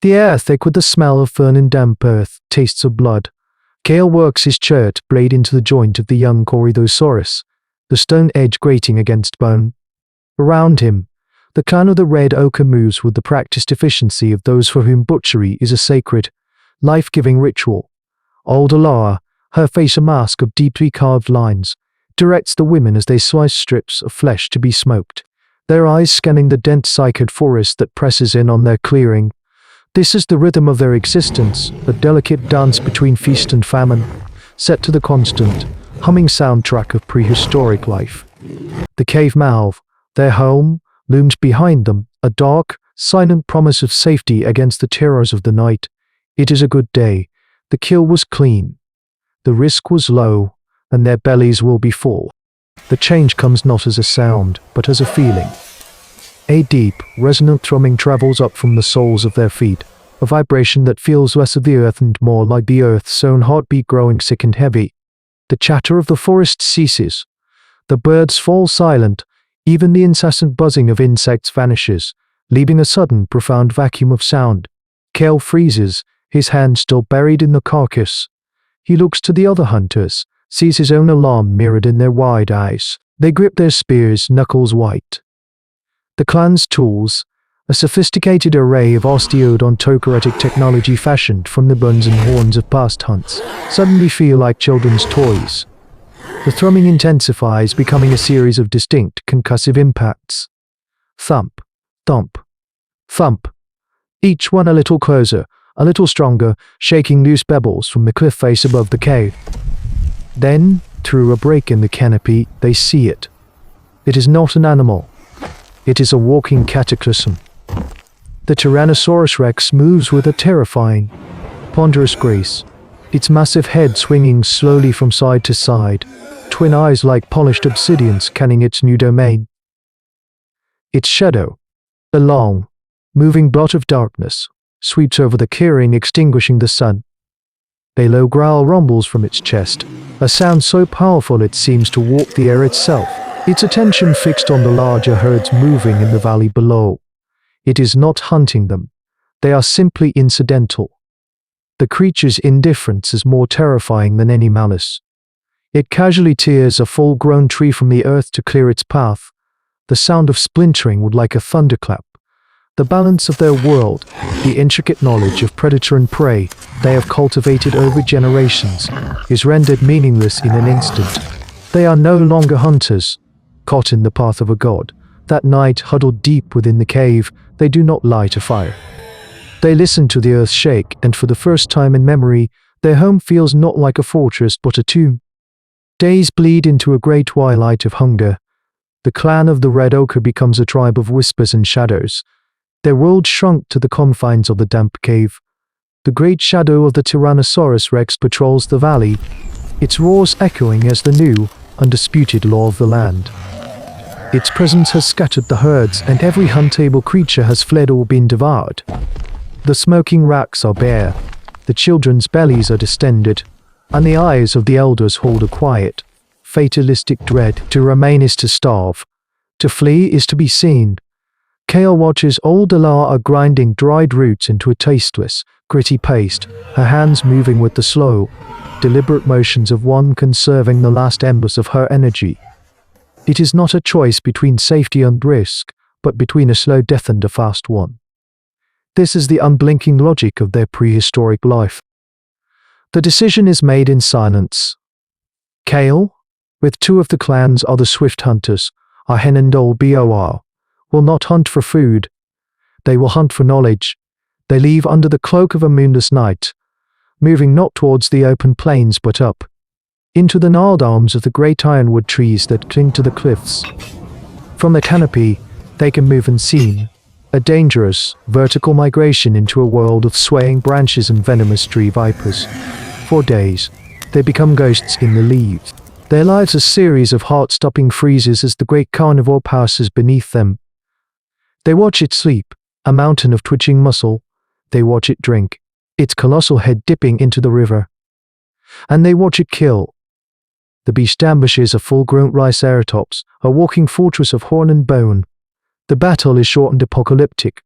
The air thick with the smell of fern and damp earth, tastes of blood. Kale works his chert blade into the joint of the young Corythosaurus, the stone edge grating against bone. Around him, the clan of the red ochre moves with the practiced efficiency of those for whom butchery is a sacred, life-giving ritual. Old Alara, her face a mask of deeply carved lines, directs the women as they slice strips of flesh to be smoked, their eyes scanning the dense cycad forest that presses in on their clearing. This is the rhythm of their existence, a delicate dance between feast and famine, set to the constant, humming soundtrack of prehistoric life. The cave mouth, their home, loomed behind them, a dark, silent promise of safety against the terrors of the night. It is a good day. The kill was clean. The risk was low, and their bellies will be full. The change comes not as a sound, but as a feeling. A deep, resonant thrumming travels up from the soles of their feet, a vibration that feels less of the earth and more like the earth's own heartbeat growing sick and heavy. The chatter of the forest ceases. The birds fall silent, even the incessant buzzing of insects vanishes, leaving a sudden, profound vacuum of sound. Kale freezes, his hand still buried in the carcass. He looks to the other hunters, sees his own alarm mirrored in their wide eyes. They grip their spears, knuckles white. The clan's tools, a sophisticated array of osteodontokeratic technology fashioned from the bones and horns of past hunts, suddenly feel like children's toys. The thrumming intensifies, becoming a series of distinct, concussive impacts. Thump, thump, thump. Each one a little closer, a little stronger, shaking loose pebbles from the cliff face above the cave. Then, through a break in the canopy, they see it. It is not an animal. It is a walking cataclysm. The Tyrannosaurus Rex moves with a terrifying, ponderous grace, its massive head swinging slowly from side to side, twin eyes like polished obsidian scanning its new domain. Its shadow, a long, moving blot of darkness, sweeps over the clearing, extinguishing the sun. A low growl rumbles from its chest, a sound so powerful it seems to warp the air itself, its attention fixed on the larger herds moving in the valley below. It is not hunting them. They are simply incidental. The creature's indifference is more terrifying than any malice. It casually tears a full-grown tree from the earth to clear its path. The sound of splintering would like a thunderclap. The balance of their world, the intricate knowledge of predator and prey they have cultivated over generations, is rendered meaningless in an instant. They are no longer hunters, caught in the path of a god. That night, huddled deep within the cave, they do not light a fire. They listen to the earth shake, and for the first time in memory, their home feels not like a fortress but a tomb. Days bleed into a grey twilight of hunger. The clan of the Red Ochre becomes a tribe of whispers and shadows. Their world shrunk to the confines of the damp cave. The great shadow of the Tyrannosaurus Rex patrols the valley, its roars echoing as the new, undisputed law of the land. Its presence has scattered the herds, and every huntable creature has fled or been devoured. The smoking racks are bare, the children's bellies are distended, and the eyes of the elders hold a quiet, fatalistic dread. To remain is to starve. To flee is to be seen. Kale watches old Alara grinding dried roots into a tasteless, gritty paste, her hands moving with the slow, deliberate motions of one conserving the last embers of her energy. It is not a choice between safety and risk, but between a slow death and a fast one. This is the unblinking logic of their prehistoric life. The decision is made in silence. Kale, with two of the clan's other swift hunters, Ahen and Ol Bor, will not hunt for food. They will hunt for knowledge. They leave under the cloak of a moonless night, moving not towards the open plains but up, into the gnarled arms of the great ironwood trees that cling to the cliffs. From the canopy, they can move unseen, a dangerous, vertical migration into a world of swaying branches and venomous tree vipers. For days, they become ghosts in the leaves. Their lives a series of heart-stopping freezes as the great carnivore passes beneath them. They watch it sleep, a mountain of twitching muscle. They watch it drink, its colossal head dipping into the river. And they watch it kill. The beast ambushes a full-grown Triceratops, a walking fortress of horn and bone. The battle is short and apocalyptic.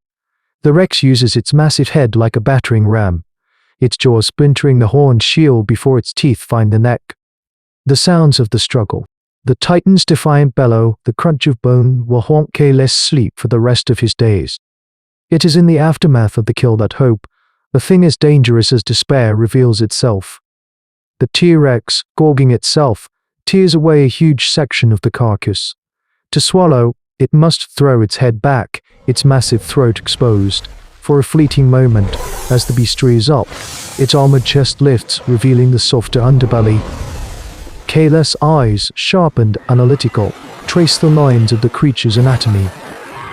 The Rex uses its massive head like a battering ram, its jaws splintering the horned shield before its teeth find the neck. The sounds of the struggle, the Titan's defiant bellow, the crunch of bone will haunt Kayles' sleep for the rest of his days. It is in the aftermath of the kill that hope, a thing as dangerous as despair, reveals itself. The T-Rex, gorging itself, tears away a huge section of the carcass. To swallow, it must throw its head back, its massive throat exposed. For a fleeting moment, as the beast rears up, its armored chest lifts, revealing the softer underbelly. Kayles' eyes, sharp and analytical, trace the lines of the creature's anatomy.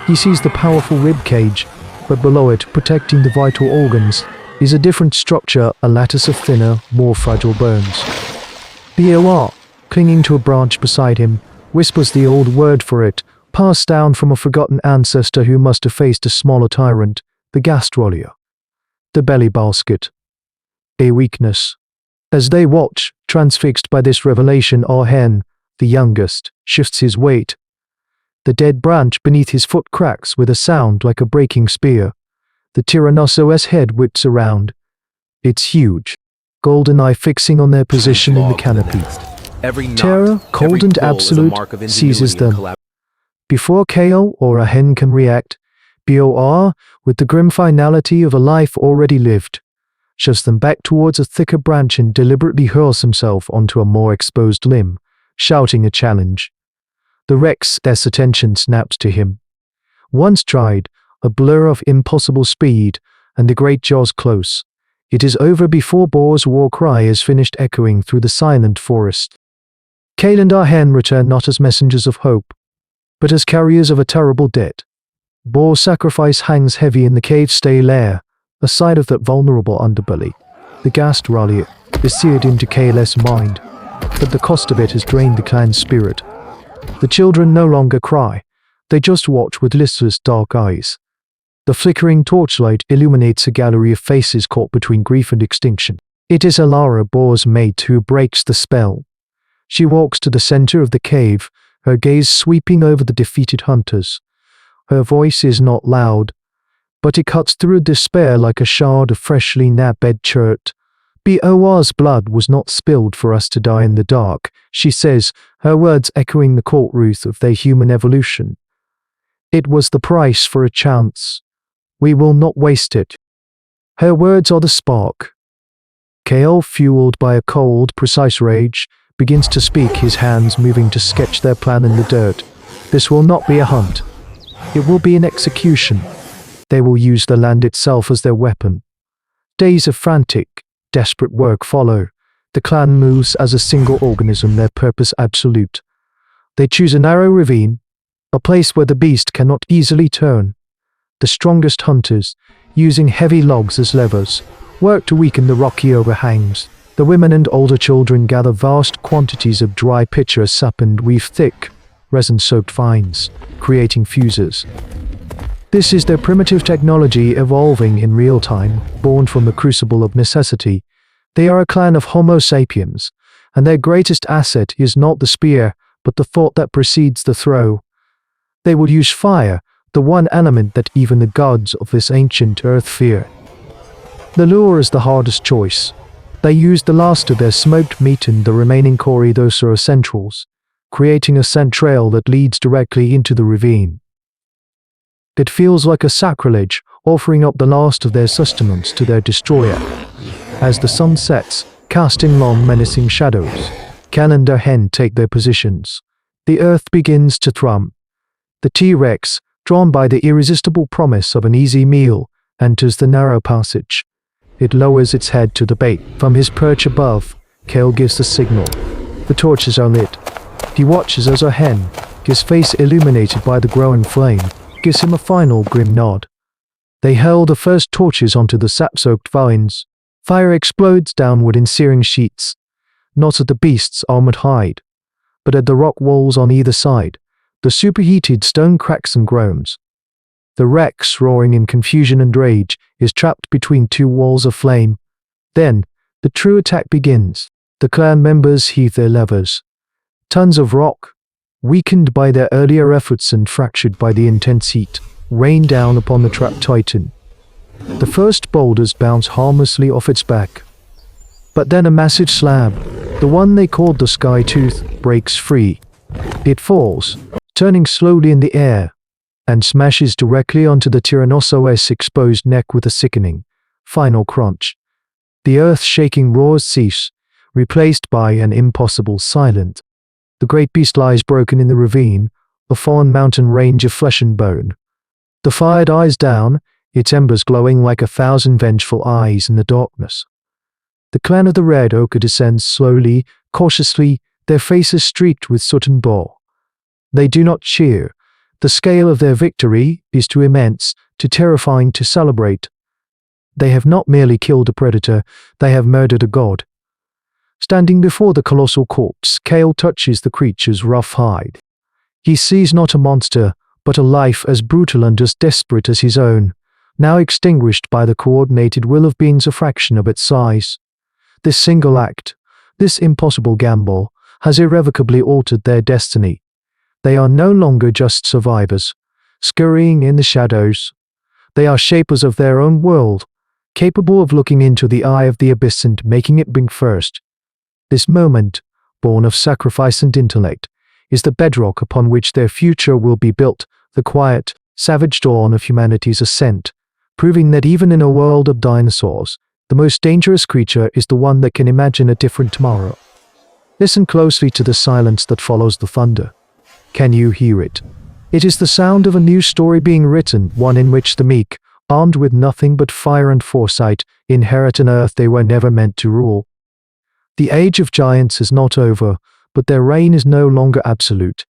He sees the powerful rib cage, but below it, protecting the vital organs, is a different structure, a lattice of thinner, more fragile bones. The OR, clinging to a branch beside him, whispers the old word for it, passed down from a forgotten ancestor who must have faced a smaller tyrant, the gastralia. The belly basket. A weakness. As they watch, transfixed by this revelation, our hen, the youngest, shifts his weight. The dead branch beneath his foot cracks with a sound like a breaking spear. The Tyrannosaurus head whips around. It's huge, golden eye fixing on their position in the canopy. Terror, cold and absolute, seizes them. Before Kale or a hen can react, BOR, with the grim finality of a life already lived, shoves them back towards a thicker branch and deliberately hurls himself onto a more exposed limb, shouting a challenge. The Rex's attention snaps to him. Once tried, a blur of impossible speed, and the great jaws close. It is over before Boar's war cry is finished echoing through the silent forest. Kale and our hen return not as messengers of hope, but as carriers of a terrible debt. Boar's sacrifice hangs heavy in the cave's stay lair, a side of that vulnerable underbelly. The gastralia is seared into Kayles' mind, but the cost of it has drained the clan's spirit. The children no longer cry, they just watch with listless dark eyes. The flickering torchlight illuminates a gallery of faces caught between grief and extinction. It is Alara, Boar's mate, who breaks the spell. She walks to the center of the cave, her gaze sweeping over the defeated hunters. Her voice is not loud, but it cuts through despair like a shard of freshly nabbed chert. BOR's blood was not spilled for us to die in the dark, she says, her words echoing the court ruth of their human evolution. It was the price for a chance. We will not waste it. Her words are the spark. Kale, fueled by a cold, precise rage, begins to speak, his hands moving to sketch their plan in the dirt. This will not be a hunt. It will be an execution. They will use the land itself as their weapon. Days of frantic, desperate work follow. The clan moves as a single organism, their purpose absolute. They choose a narrow ravine, a place where the beast cannot easily turn. The strongest hunters, using heavy logs as levers, work to weaken the rocky overhangs. The women and older children gather vast quantities of dry pitcher sap and weave thick, resin-soaked vines, creating fuses. This is their primitive technology evolving in real time, born from the crucible of necessity. They are a clan of Homo sapiens, and their greatest asset is not the spear, but the thought that precedes the throw. They would use fire, the one element that even the gods of this ancient earth fear. The lure is the hardest choice. They use the last of their smoked meat and the remaining corydosaur centrals, creating a scent trail that leads directly into the ravine. It feels like a sacrilege, offering up the last of their sustenance to their destroyer. As the sun sets, casting long menacing shadows, Cal and her hen take their positions. The earth begins to thrum. The T-Rex, drawn by the irresistible promise of an easy meal, enters the narrow passage. It lowers its head to the bait. From his perch above, Kale gives the signal. The torches are lit. He watches as her hen, his face illuminated by the growing flame, gives him a final grim nod. They hurl the first torches onto the sap-soaked vines. Fire explodes downward in searing sheets, not at the beast's armored hide, but at the rock walls on either side. The superheated stone cracks and groans. The Rex, roaring in confusion and rage, is trapped between two walls of flame. Then, the true attack begins. The clan members heave their levers. Tons of rock, weakened by their earlier efforts and fractured by the intense heat, rain down upon the trapped titan. The first boulders bounce harmlessly off its back. But then a massive slab, the one they called the Sky Tooth, breaks free. It falls, turning slowly in the air, and smashes directly onto the Tyrannosaurus' exposed neck with a sickening, final crunch. The earth-shaking roars cease, replaced by an impossible silence. The great beast lies broken in the ravine, a fallen mountain range of flesh and bone. The fire dies down, its embers glowing like 1,000 vengeful eyes in the darkness. The clan of the Red Ochre descends slowly, cautiously, their faces streaked with soot and gore. They do not cheer. The scale of their victory is too immense, too terrifying to celebrate. They have not merely killed a predator, they have murdered a god. Standing before the colossal corpse, Kale touches the creature's rough hide. He sees not a monster, but a life as brutal and as desperate as his own, now extinguished by the coordinated will of beings a fraction of its size. This single act, this impossible gamble, has irrevocably altered their destiny. They are no longer just survivors, scurrying in the shadows. They are shapers of their own world, capable of looking into the eye of the abyss and making it blink first. This moment, born of sacrifice and intellect, is the bedrock upon which their future will be built, the quiet, savage dawn of humanity's ascent, proving that even in a world of dinosaurs, the most dangerous creature is the one that can imagine a different tomorrow. Listen closely to the silence that follows the thunder. Can you hear it? It is the sound of a new story being written, one in which the meek, armed with nothing but fire and foresight, inherit an earth they were never meant to rule. The age of giants is not over, but their reign is no longer absolute.